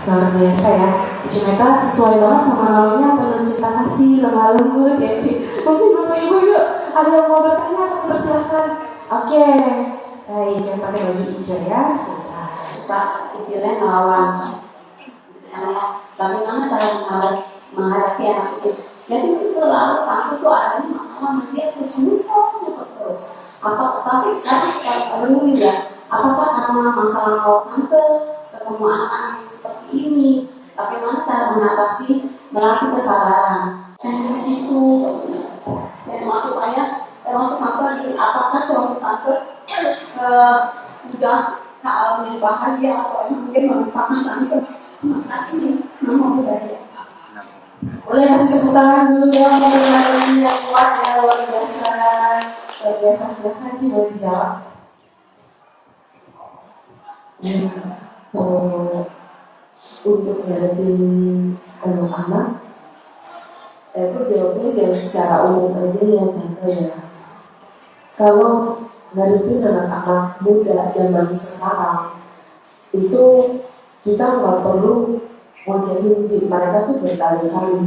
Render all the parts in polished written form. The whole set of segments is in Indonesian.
Luar biasa ya, Cici Meta sesuai banget sama namanya, penuh cinta kasih, lemah lembut ya Ci. Mungkin Bapak Ibu yuk ada yang mau bertanya, persilahkan. Oke, baik, yang pakai baju hijau ya. Pak, istilahnya melawan anak, bagaimana cara menghadapi anak itu. Jadi itu selalu tante tuh adanya masalah dia terus numpuk terus. Tapi sekarang dulu ya, apakah karena masalah kalau tante ketemu anak-anak yang seperti ini, bagaimana cara mengatasi, melatih kesabaran. Itu masuk ayah, masuk tante ini, apakah suami tante udah ke alam yang bahagia atau emang dia merupakan tante? Terima kasih, nama budaya. Boleh kasih tepuk tangan dulu ya, pembicaraan yang kuat ya, luar biasa. Luar biasa, silahkan Ci, boleh dijawab. Ya, untuk ngadepin anak-anak, aku jawabnya jangan secara umum aja ya tante ya. Kalau ngadepin anak-anak muda zaman sekarang, itu kita nggak perlu ngajarin mereka tuh berkali-kali,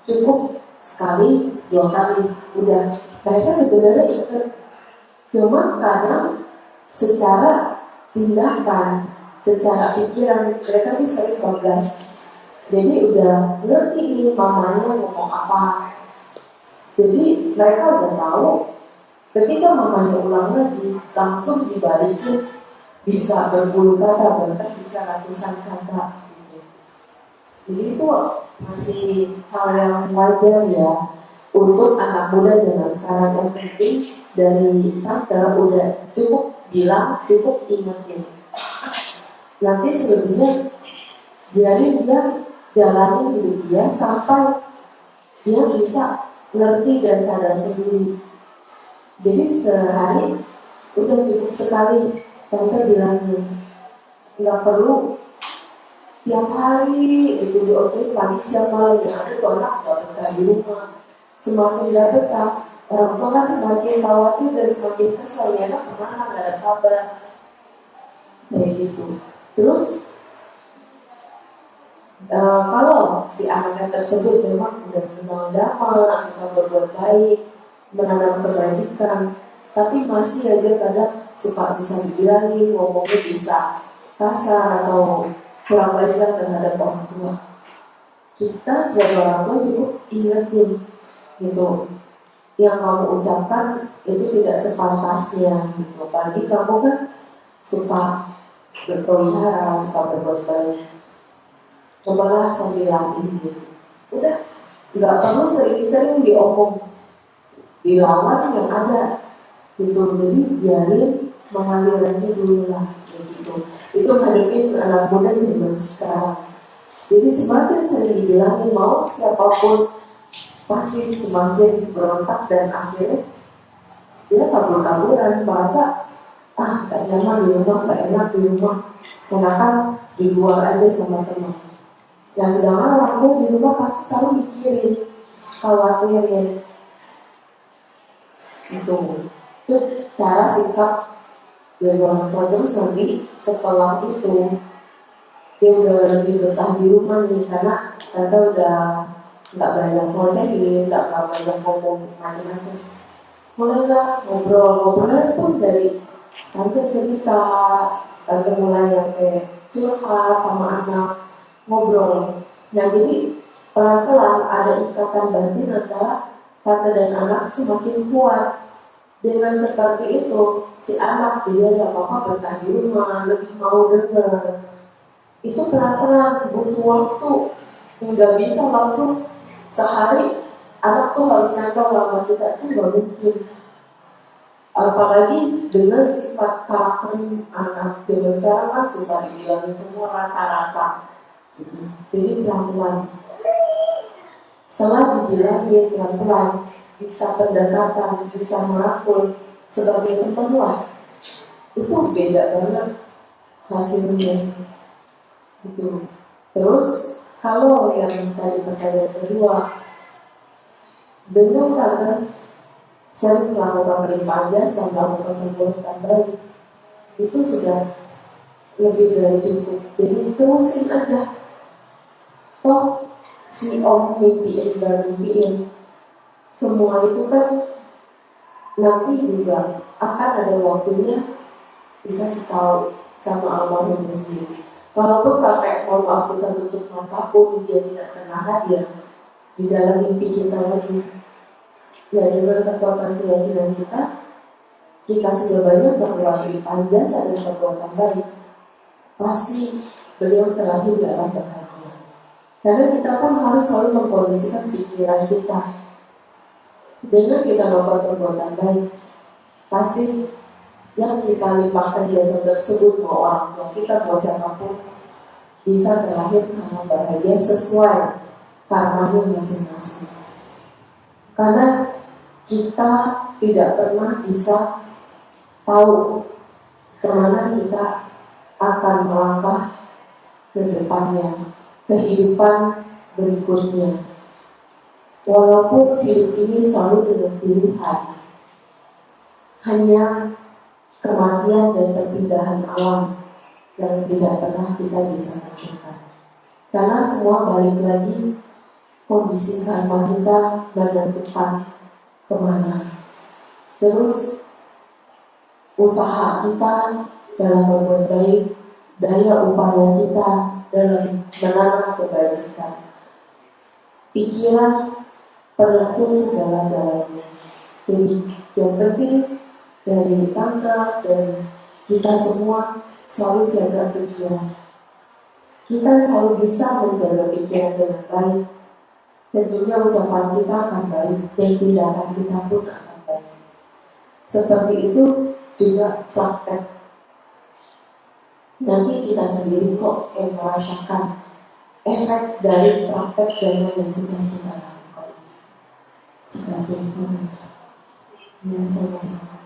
cukup sekali, 2 kali, udah mereka sebenarnya ikut. Cuma kadang secara tindakan, secara pikiran mereka tuh sering bablas. Jadi udah ngerti nih mamanya ngomong apa. Jadi mereka udah tahu ketika mamanya ulang lagi langsung dibalikin, bisa berpuluh kata, bahkan bisa ratusan kata. Jadi itu masih hal yang wajar ya untuk anak muda zaman sekarang. Yang penting dari tante udah cukup bilang, cukup ingetin. Nanti selebihnya biarin dia jalani hidup dia sampai dia bisa ngerti dan sadar sendiri. Jadi sehari udah cukup sekali tante bilangin, nggak perlu tiap hari itu diojek pagi siang malam. Yang ada tuh anak nggak betah di rumah. Semakin nggak betah, orang tua kan semakin khawatir dan semakin kesal ya, anak kemana nggak ada kabar kayak gitu. Terus kalau si anaknya tersebut memang udah kenal damai, suka berbuat baik, menanam kebajikan, tapi masih aja kadang suka susah dibilangin, ngomongnya bisa kasar atau kurang baik terhadap orang tua. Kita sebagai orang tua cukup ingetin gitu, yang kamu ucapkan itu tidak sepantasnya gitu. Apalagi kamu kan suka bertoihara, suka berbuat baik. Cobalah sambil latih gitu. Udah, nggak perlu sering-sering diomong, dilawan yang ada gitu. Jadi biarin mengalir aja dulu lah gitu. Itu hadapin anak muda zaman sekarang. Jadi semakin sering dibilangin mau siapapun, pasti semakin berontak dan akhirnya dia kabur-kaburan, merasa gak nyaman di rumah, gak enak di rumah, kenakan di luar aja sama teman. Ya sedangkan orang tua di rumah pasti selalu mikirin, khawatirin. Itu cara sikap dari orang tua. Terus nanti setelah itu dia udah lebih betah di rumah nih, karena tante udah nggak banyak ngoceh, nggak banyak ngomong macam-macam. Mulailah ngobrolnya pun dari tante cerita, tante mulai yang kayak curhat sama anak, ngobrol. Nah jadi pelan-pelan ada ikatan batin antara tante dan anak semakin kuat. Dengan seperti itu si anak dia nggak apa-apa betah di rumah, lebih mau dengar. Itu pelan-pelan butuh waktu, nggak bisa langsung sehari anak tuh harus nempel lama kita, itu nggak mungkin. Apalagi dengan sifat karakter anak zaman sekarang kan susah dibilangin semua rata-rata gitu. Jadi pelan-pelan, setelah dibilangin pelan-pelan, bisa pendekatan, bisa merangkul sebagai teman lah, itu beda banget hasilnya gitu. Terus kalau yang tadi pertanyaan kedua, dengan tante sering melakukan pelimpahan jasa, melakukan perbuatan baik, itu sudah lebih dari cukup. Jadi terusin aja. Toh si om mimpiin dan mimpiin, semua itu kan nanti juga akan ada waktunya dikasih tahu sama almarhumnya sendiri. Walaupun sampai mohon maaf kita tutup mata pun dia tidak pernah hadir di dalam mimpi kita lagi. Ya dengan kekuatan keyakinan kita sudah banyak melakukan jasa dan perbuatan baik. Pasti beliau terlahir dalam bahagia. Karena kita pun harus selalu mengkondisikan pikiran kita. Dengan kita melakukan perbuatan baik, pasti yang kita limpahkan jasa tersebut, mau orang tua kita, mau siapapun, bisa terlahir karena bahagia sesuai karmanya masing-masing. Karena kita tidak pernah bisa tahu kemana kita akan melangkah ke depannya, kehidupan berikutnya. Walaupun hidup ini selalu dengan pilihan, hanya kematian dan perpindahan alam yang tidak pernah kita bisa tentukan. Karena semua balik lagi kondisi karma kita menentukan kemana. Terus usaha kita dalam berbuat baik, daya upaya kita dalam menanam kebaikan, pikiran penentu segala-galanya. Jadi yang penting dari tangga dan kita semua selalu jaga pikiran. Kita selalu bisa menjaga pikiran dengan baik. Tentunya ucapan kita akan baik dan tindakan kita pun akan baik. Seperti itu juga praktek. Nanti kita sendiri kok yang merasakan efek dari praktek dana yang sudah kita lakukan. Seperti itu. Ya, sama-sama.